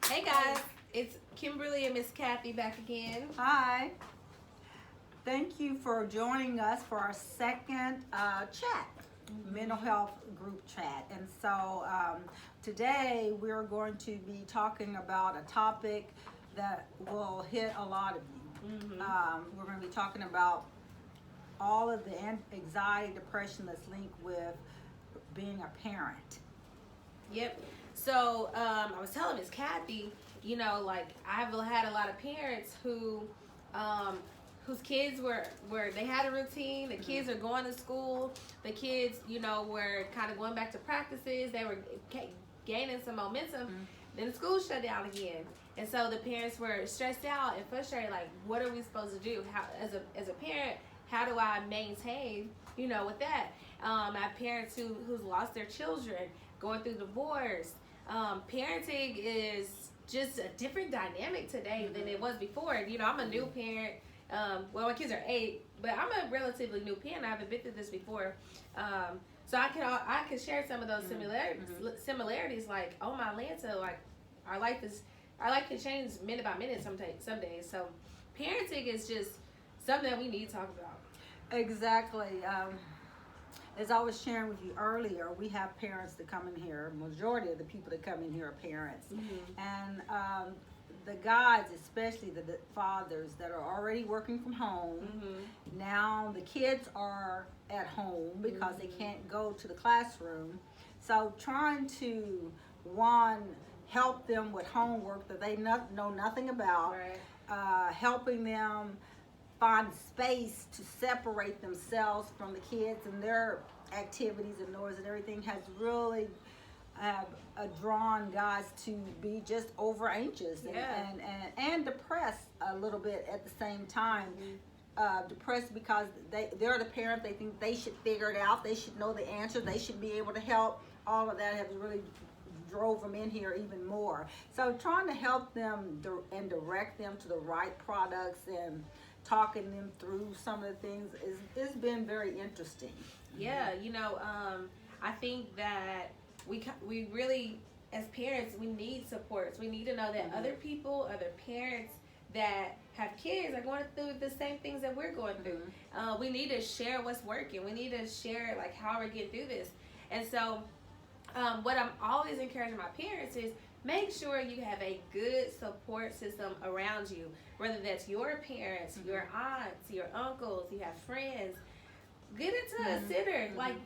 Hey guys, it's Kimberly and Miss Kathy back again. Hi. Thank you for joining us for our second chat, mental health group chat. And so today we're going to be talking about a topic that will hit a lot of you. We're going to be talking about all of the anxiety, depression that's linked with being a parent. Yep. So I was telling Miss Kathy, like I've had a lot of parents whose kids were they had a routine. The kids are going to school. The kids, were kind of going back to practices. They were gaining some momentum. Then the school shut down again, and so the parents were stressed out and frustrated. Like, what are we supposed to do? How, as a parent, how do I maintain, with that? I have parents who's lost their children, going through divorce. Parenting is just a different dynamic today than it was before. I'm a new parent. Well, my kids are 8, but I'm a relatively new parent. I haven't been through this before. So I can share some of those similarities. Like, oh my Lanta, like our life can change minute by minute some days. So parenting is just something that we need to talk about. Exactly. As I was sharing with you earlier, we have parents that come in here. Majority of the people that come in here are parents, and the guys, especially the fathers that are already working from home. Now the kids are at home because they can't go to the classroom. So trying to help them with homework that they know nothing about, helping them find space to separate themselves from the kids and their activities and noise and everything has really drawn guys to be just over anxious and depressed a little bit at the same time. Depressed because they're the parent. They think they should figure it out. They should know the answer. They should be able to help. All of that has really drove them in here even more. So trying to help them and direct them to the right products and talking them through some of the things it's been very interesting. Yeah, I think that we really, as parents, we need supports. We need to know that other people, other parents that have kids are going through the same things that we're going through. We need to share what's working. We need to share like how we're getting through this. And so what I'm always encouraging my parents is make sure you have a good support system around you, whether that's your parents, your aunts, your uncles, you have friends. Get into a sitter. Like,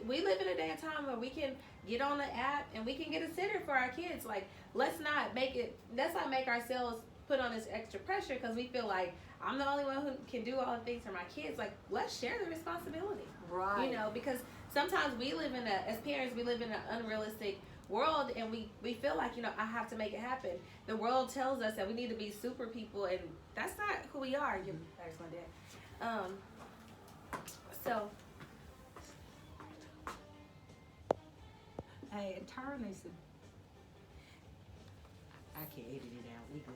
we live in a day and time where we can get on the app and we can get a sitter for our kids. Like, let's not make ourselves put on this extra pressure because we feel like I'm the only one who can do all the things for my kids. Like, let's share the responsibility. Right. Because sometimes as parents, we live in an unrealistic world, and we feel like, I have to make it happen. The world tells us that we need to be super people, and that's not who we are. There's my dad. So hey, and Tara needs to. I can't edit it out. We good.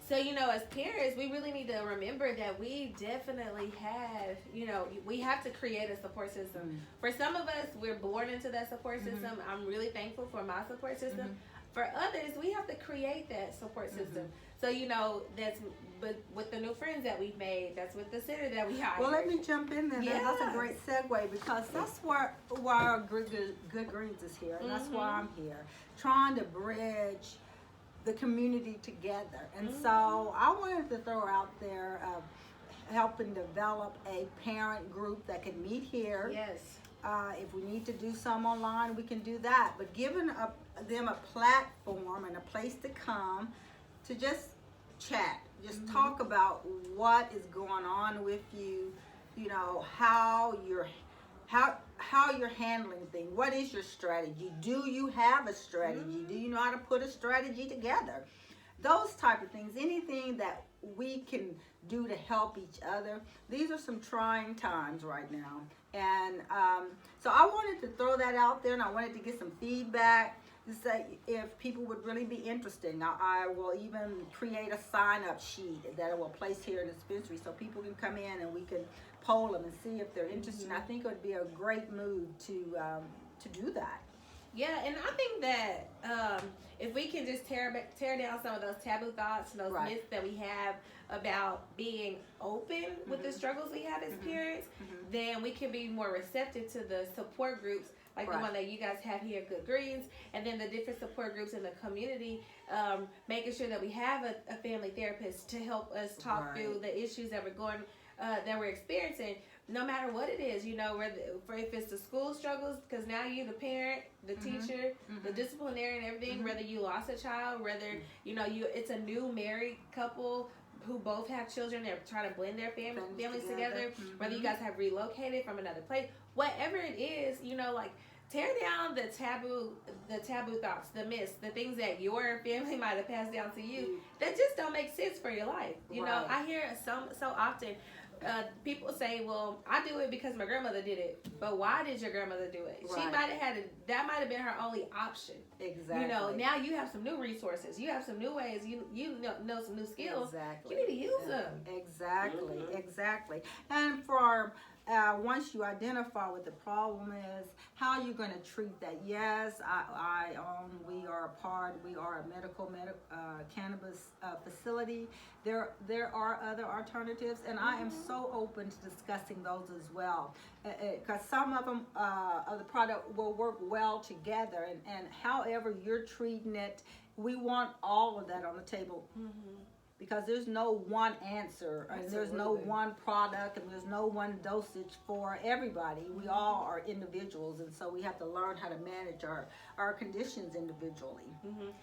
So, as parents, we really need to remember that we definitely have, we have to create a support system. For some of us, we're born into that support system. I'm really thankful for my support system. For others, we have to create that support system. So, that's with the new friends that we've made, that's with the sitter that we hired. Well, let me jump in there. Yes. That's a great segue because that's why our good greens is here. And that's why I'm here, trying to bridge the community together. And so I wanted to throw out there helping develop a parent group that can meet here. Yes. If we need to do some online, we can do that. But giving them a platform and a place to come to just chat, just talk about what is going on with you, how you're handling things. What is your strategy? Do you have a strategy? Do you know how to put a strategy together? Those type of things. Anything that we can do to help each other. These are some trying times right now. And so I wanted to throw that out there, and I wanted to get some feedback to say if people would really be interested. Now, I will even create a sign-up sheet that I will place here in the dispensary so people can come in and we can poll them and see if they're interested. I think it would be a great move to do that. Yeah, and I think that if we can just tear down some of those taboo thoughts and those Right. myths that we have about being open with the struggles we have as parents, then we can be more receptive to the support groups like the Right. one that you guys have here, Good Greens, and then the different support groups in the community, making sure that we have a family therapist to help us talk Right. through the issues that we're experiencing, no matter what it is, you know, if it's the school struggles, because now you're the parent, the teacher, the disciplinarian, and everything, whether you lost a child, whether, you know, it's a new married couple who both have children, they're trying to blend their families together, whether you guys have relocated from another place, whatever it is, you know, like, tear down the taboo thoughts, the myths, the things that your family might have passed down to you that just don't make sense for your life. You know, I hear so often people say, well, I do it because my grandmother did it. But why did your grandmother do it? Right. She might have that might have been her only option. Exactly. You know, now you have some new resources. You have some new ways. You know some new skills. Exactly. You need to use them. Exactly. Exactly. And for once you identify what the problem is, how you're going to treat that. Yes, we are a part. We are a medical cannabis facility. There are other alternatives, and I am so open to discussing those as well, because some of them of the product will work well together. And however you're treating it, we want all of that on the table. Because there's no one answer, and there's no one product, and there's no one dosage for everybody. We all are individuals, and so we have to learn how to manage our conditions individually.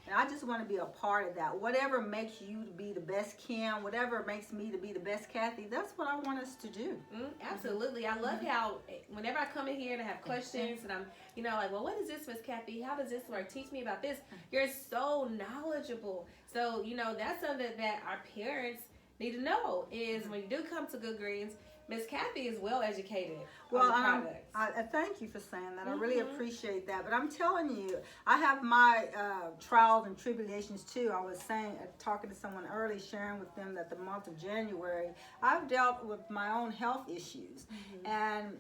And I just want to be a part of that. Whatever makes you to be the best Kim, whatever makes me to be the best Kathy, that's what I want us to do. Absolutely. I love how whenever I come in here and I have questions and I'm, you know, like, well, what is this, Miss Kathy? How does this work? Teach me about this. You're so knowledgeable. So, you know, that's something that our parents need to know is when you do come to Good Greens, Miss Kathy is well educated on the products. I thank you for saying that. I really appreciate that. But I'm telling you, I have my trials and tribulations too. I was talking to someone early, sharing with them that the month of January, I've dealt with my own health issues. And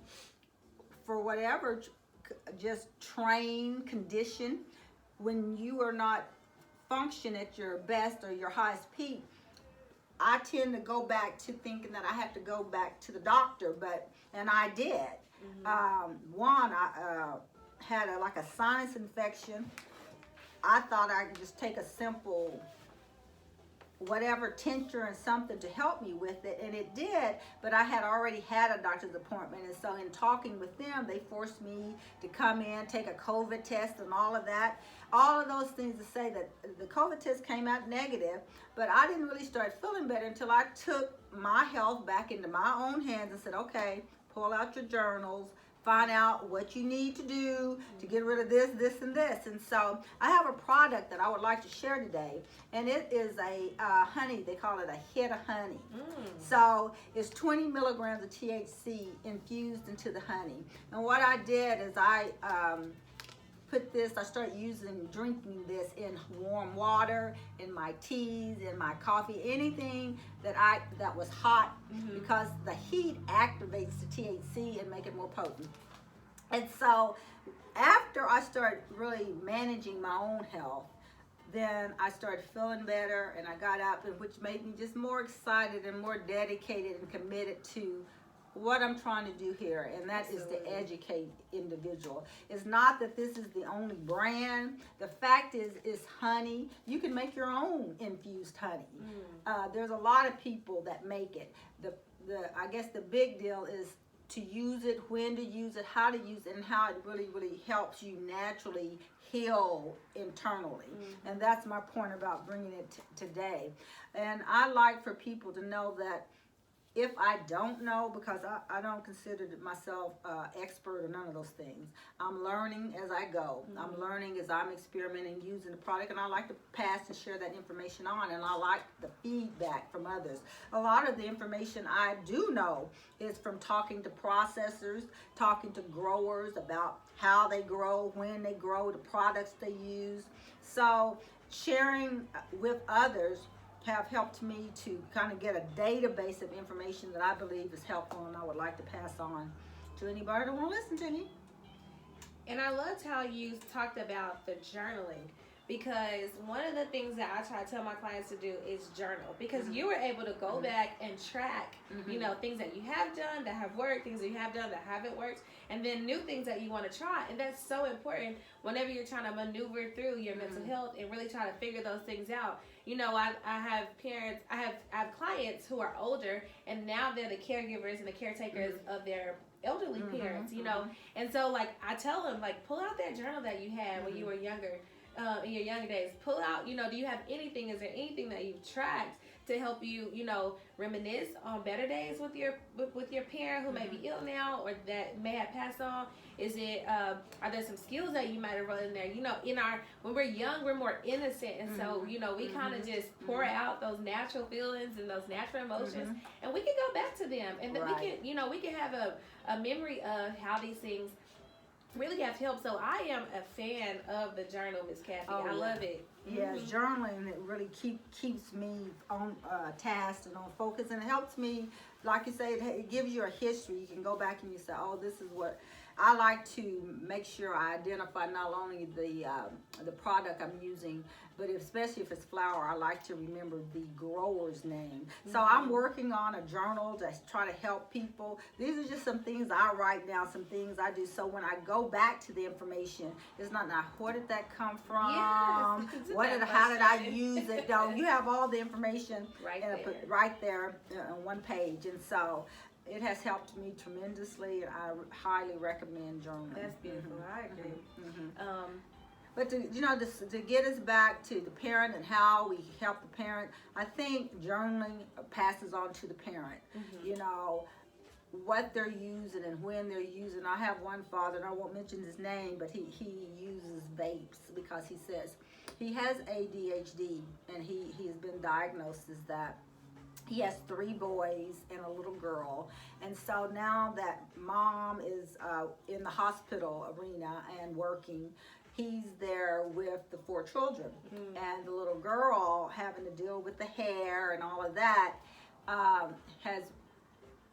for whatever, just condition, when you are not function at your best or your highest peak, I tend to go back to thinking that I have to go back to the doctor, and I did. I had a sinus infection. I thought I could just take a simple whatever tincture and something to help me with it, and it did, but I had already had a doctor's appointment, and so in talking with them, they forced me to come in, take a COVID test and all of that. All of those things to say that the COVID test came out negative, but I didn't really start feeling better until I took my health back into my own hands and said, okay, pull out your journals, find out what you need to do to get rid of this, and this. And so I have a product that I would like to share today, and it is a honey. They call it a hit of honey. So it's 20 milligrams of THC infused into the honey. And what I did is I started drinking this in warm water, in my teas, in my coffee, anything that was hot, because the heat activates the THC and make it more potent. And so after I started really managing my own health, then I started feeling better, and I got up, which made me just more excited and more dedicated and committed to what I'm trying to do here, and that is to educate individual. It's not that this is the only brand. The fact is honey. You can make your own infused honey. There's a lot of people that make it. I guess the big deal is to use it, when to use it, how to use it, and how it really, really helps you naturally heal internally. And that's my point about bringing it today. And I like for people to know that if I don't know, because I don't consider myself expert or none of those things. I'm learning as I go. I'm learning as I'm experimenting using the product, and I like to pass and share that information on, and I like the feedback from others. A lot of the information I do know is from talking to processors, talking to growers about how they grow, when they grow, the products they use. So sharing with others have helped me to kind of get a database of information that I believe is helpful, and I would like to pass on to anybody that want to listen to me. And I loved how you talked about the journaling, because one of the things that I try to tell my clients to do is journal, because you were able to go back and track, you know, things that you have done that have worked, things that you have done that haven't worked, and then new things that you want to try. And that's so important whenever you're trying to maneuver through your mental health and really try to figure those things out. You know, I have parents, I have clients who are older, and now they're the caregivers and the caretakers of their elderly parents, you know. And so, like, I tell them, like, pull out that journal that you had when you were younger, in your younger days. Pull out, you know, do you have anything, is there anything that you've tracked to help you, you know, reminisce on better days with your parent who may be ill now or that may have passed on? Is it, are there some skills that you might have run in there? You know, when we're young, we're more innocent, and so, you know, we kind of just pour out those natural feelings and those natural emotions, and we can go back to them, and then we can, you know, we can have a memory of how these things really have helped. So I am a fan of the journal, Miss Kathy. I love it. Yes, journaling, it really keeps me on task and on focus, and it helps me, like you say, it gives you a history. You can go back and you say, oh, this is what I like to make sure I identify not only the product I'm using, but especially if it's flower, I like to remember the grower's name. So I'm working on a journal to try to help people. These are just some things I write down, some things I do. So when I go back to the information, it's not now, where did that come from? Yes, how did I use it? No, you have all the information right there on one page. And so it has helped me tremendously. I highly recommend journaling. That's beautiful. I agree. But to get us back to the parent and how we help the parent, I think journaling passes on to the parent. You know, what they're using and when they're using. I have one father, and I won't mention his name, but he uses vapes because he says he has ADHD, and he's been diagnosed as that. He has 3 boys and a little girl, and so now that mom is in the hospital arena and working, he's there with the 4 children, and the little girl, having to deal with the hair and all of that,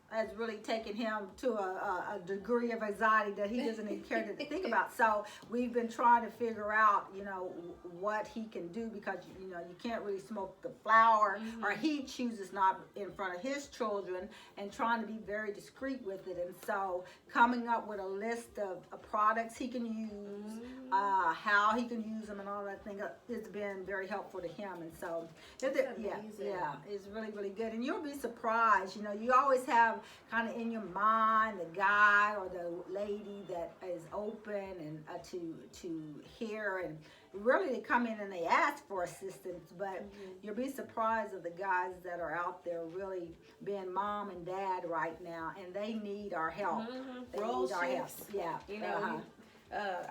has really taken him to a degree of anxiety that he doesn't even care to think about. So we've been trying to figure out, you know, what he can do, because, you know, you can't really smoke the flower, or he chooses not in front of his children, and trying to be very discreet with it. And so coming up with a list of products he can use, how he can use them, and all that thing, it's been very helpful to him. And so it's really, really good. And you'll be surprised, you know, you always have kind of in your mind the guy or the lady that is open and to hear, and really they come in and they ask for assistance. But you'll be surprised of the guys that are out there really being mom and dad right now, and they need our help. They need our help. Yeah, you know.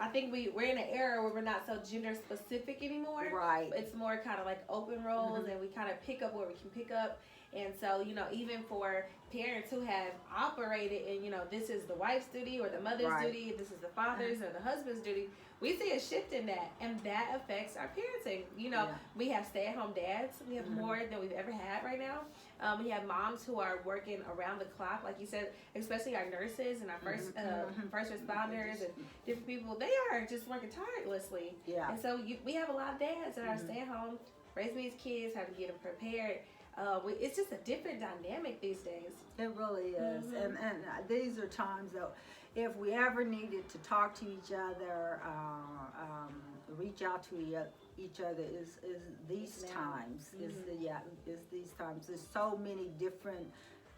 I think we're in an era where we're not so gender specific anymore. Right. It's more kind of like open roles, and we kind of pick up where we can pick up. And so, you know, even for parents who have operated in, you know, this is the wife's duty or the mother's duty, this is the father's or the husband's duty, we see a shift in that, and that affects our parenting. You know, we have stay-at-home dads. We have more than we've ever had right now. We have moms who are working around the clock, like you said, especially our nurses and our first responders and different people. They are just working tirelessly. Yeah. And so we have a lot of dads that are staying home, raising these kids, how to get them prepared. It's just a different dynamic these days. It really is. And these are times that if we ever needed to talk to each other, reach out to each other, is these times. Is these times. There's so many different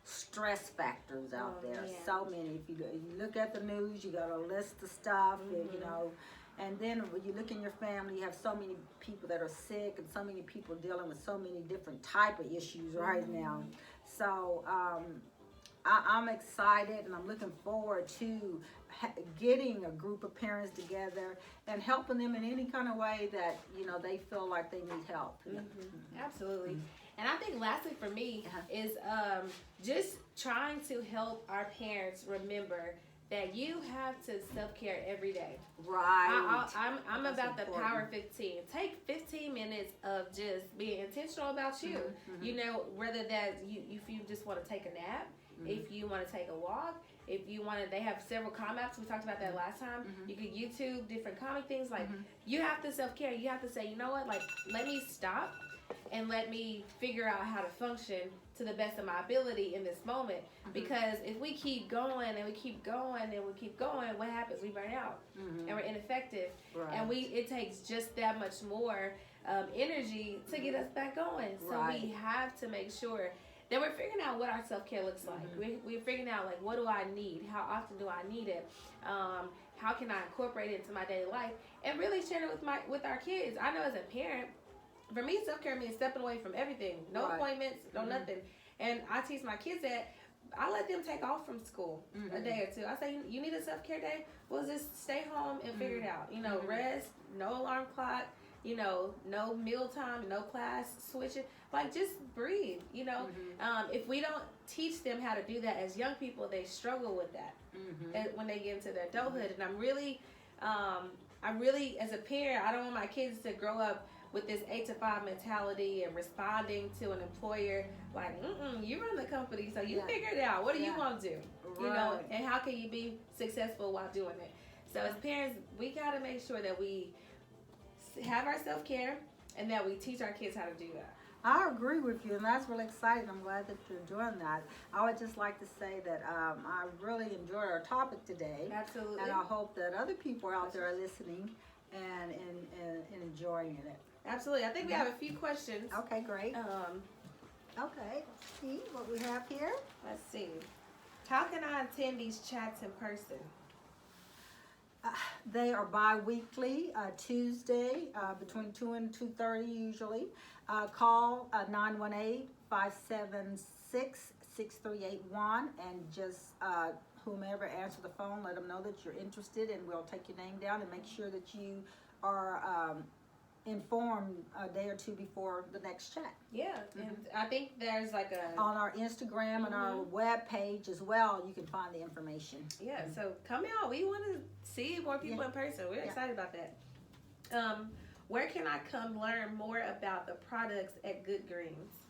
stress factors out there. Yeah. So many. If you look at the news, you got a list of stuff, and, you know. And then when you look in your family, you have so many people that are sick, and so many people dealing with so many different type of issues right now. So I'm excited, and I'm looking forward to getting a group of parents together and helping them in any kind of way that, you know, they feel like they need help. Absolutely. And I think lastly for me is just trying to help our parents remember that you have to self-care every day. Right. I'm about the power 15. Take 15 minutes of just being intentional about you. You know, whether that if you just want to take a nap, if you want to take a walk, If you wanted, they have several calm apps. We talked about that last time. You could YouTube different calming things. Like, you have to self-care. You have to say, you know what, like, let me stop and let me figure out how to function to the best of my ability in this moment. Because if we keep going and we keep going and we keep going, what happens? We burn out and we're ineffective. Right. And it takes just that much more energy to get us back going. So we have to make sure that we're figuring out what our self-care looks like. We're figuring out, like, what do I need? How often do I need it? How can I incorporate it into my daily life? And really share it with our kids. I know as a parent, for me, self-care means stepping away from everything. No appointments, no nothing. And I teach my kids that. I let them take off from school a day or two. I say, you need a self-care day? Well, just stay home and figure it out. You know, rest, no alarm clock, you know, no meal time, no class switching. Like, just breathe, you know. If we don't teach them how to do that as young people, they struggle with that when they get into their adulthood. And I'm really, as a parent, I don't want my kids to grow up with this 8 to 5 mentality and responding to an employer like, you run the company, so you figure it out. What do you want to do? You know, and how can you be successful while doing it? So as parents, we got to make sure that we have our self-care and that we teach our kids how to do that. I agree with you, and that's really exciting. I'm glad that you're doing that. I would just like to say that I really enjoyed our topic today. Absolutely. And I hope that other people out there are listening and enjoying it. Absolutely. I think we have a few questions. Okay, great. Okay, let's see what we have here. Let's see. How can I attend these chats in person? They are bi-weekly, Tuesday, between 2 and 2:30 usually. Call 918-576-6381 and just whomever answer the phone, let them know that you're interested, and we'll take your name down and make sure that you are informed a day or two before the next chat. Yeah, and I think there's like on our Instagram and our web page as well, you can find the information. Yeah, so come out. We want to see more people in person. We're excited about that. Where can I come learn more about the products at Good Greens?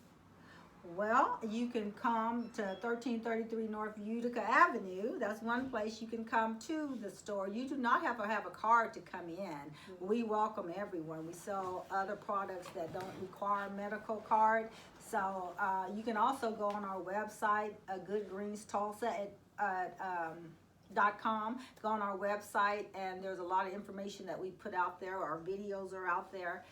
Well, you can come to 1333 North Utica Avenue. That's one place you can come to the store. You do not have to have a card to come in. We welcome everyone. We sell other products that don't require a medical card. So you can also go on our website, Good Greens Tulsa .com. Go on our website, and there's a lot of information that we put out there. Our videos are out there.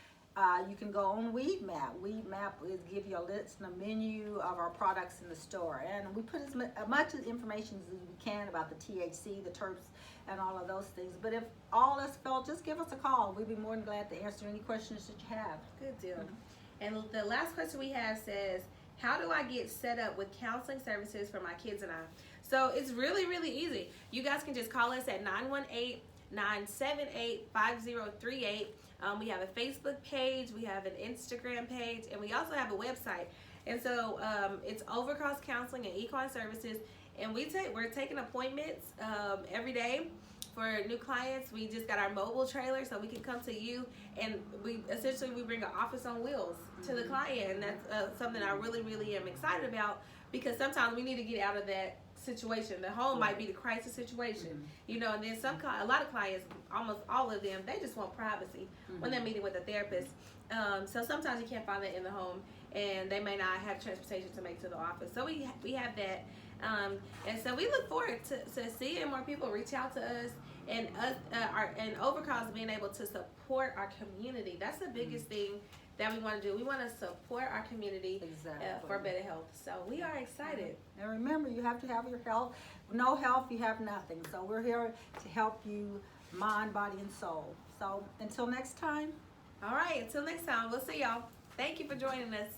You can go on Weed Map. Weed Map will give you a list and a menu of our products in the store. And we put as much information as we can about the THC, the terps, and all of those things. But if all else failed, just give us a call. We'd be more than glad to answer any questions that you have. Good deal. And the last question we have says, how do I get set up with counseling services for my kids and I? So it's really, really easy. You guys can just call us at 918-978-5038. We have a Facebook page, we have an Instagram page, and we also have a website. And so it's Overcross Counseling and Equine Services, and we're taking appointments every day for new clients. We just got our mobile trailer, so we can come to you, and we bring an office on wheels to the client, and that's something I really, really am excited about, because sometimes we need to get out of that situation. The home might be the crisis situation, you know, and then a lot of clients, almost all of them, they just want privacy when they're meeting with a therapist. So sometimes you can't find that in the home, and they may not have transportation to make to the office. So we have that, and so we look forward to seeing more people reach out to us, and and Overcross being able to support our community. That's the biggest thing that we want to do. We want to support our community for better health. So we are excited. And remember, you have to have your health. No health, you have nothing. So we're here to help you, mind, body, and soul. So until next time. All right, until next time, we'll see y'all. Thank you for joining us.